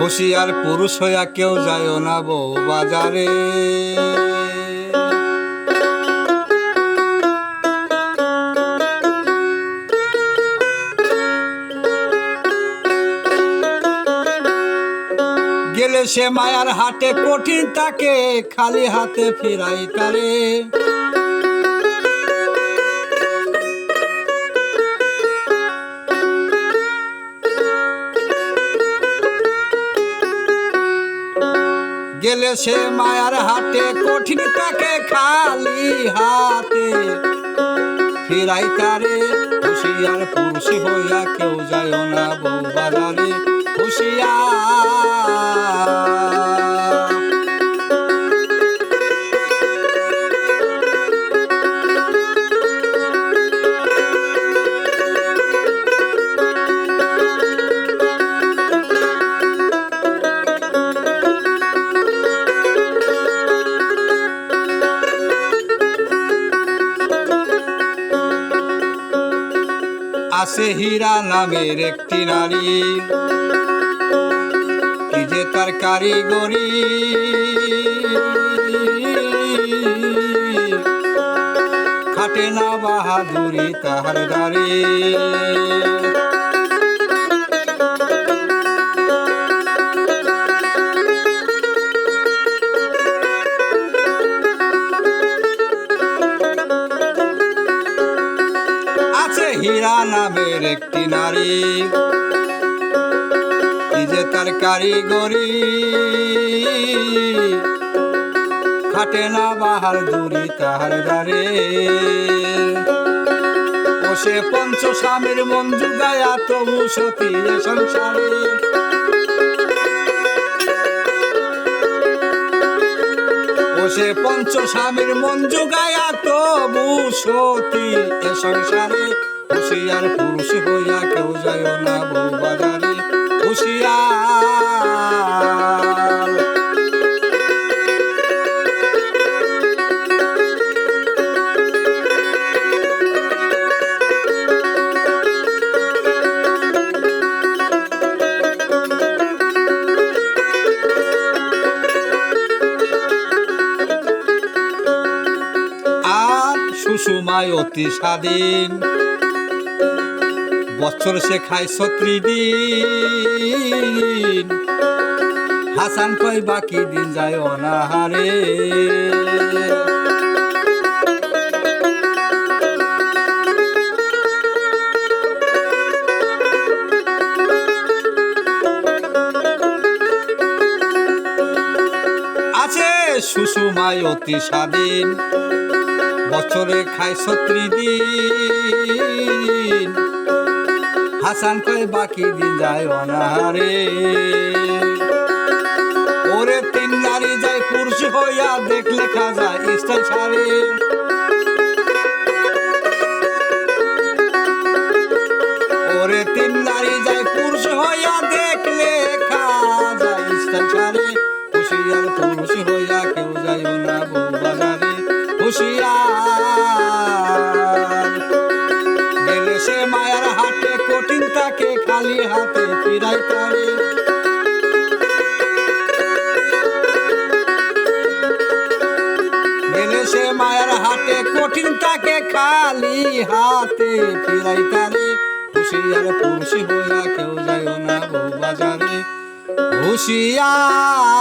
হুঁশিয়ার পুরুষ হইয়া কেউ যায় না বউ বাজারে। গেলে সে মায়ার হাটে কঠিন তাকে খালি হাতে ফিরাই তারে। গেলে সে মায়ার হাটে কঠিন তাকে খালি হাতে ফিরাই তারে। হুঁশিয়ার পুরুষ হইয়া কেউ যায় না বউ বাজারে। হুঁশিয়ার আছে হীরা নামের একটি নারী, কি যে তার কারিগরি। খাটে না বাহাদুরি তাহার দাড়ি। হীরা নামের একটি নারী, কি যে তার কারিগরি। খাটে না বাহাদুরি তাহার দারে। ও সে পঞ্চ স্বামীর মন জুগায়া তবু সতী সংসারে। ও সে পঞ্চ স্বামীর মন জুগায়া তবু সতী সংসারে। হুঁশিয়ার পুরুষ হইয়া কেউ যায় না বউ বাজারে। হুঁশিয়ার আর সুষুমায় অতি স্বাধীন, বছর সে খায় ৩৬ দিন। হাসান কয় বাকি দিন যায় অনাহারে। আছে সুষুমায় অতি স্বাধীন, বছরে খায় ৩৬ দিন। হাসান কয় বাকি দিন যায় অনাহারে। ওরে তিন নারী যায় পুরুষ হইয়া দেখলে খাজা স্টাইল ছাড়ে। ওরে তিন নারী যায় পুরুষ হইয়া দেখলে খাজা স্টাইল ছাড়ে। হুঁশিয়ার পুরুষ হইয়া কেউ যায় না বউ বাজারে। হুঁশিয়ার গেলে সে মায়ার হাটে কঠিন তাকে খালি হাতে ফিরাই তারে। গেলে সে মায়ার হাটে কঠিন তাকে খালি হাতে ফিরাই তারে। হুঁশিয়ার পুরুষ হইয়া কেউ যায় না বউ বাজারে। হুঁশিয়ার।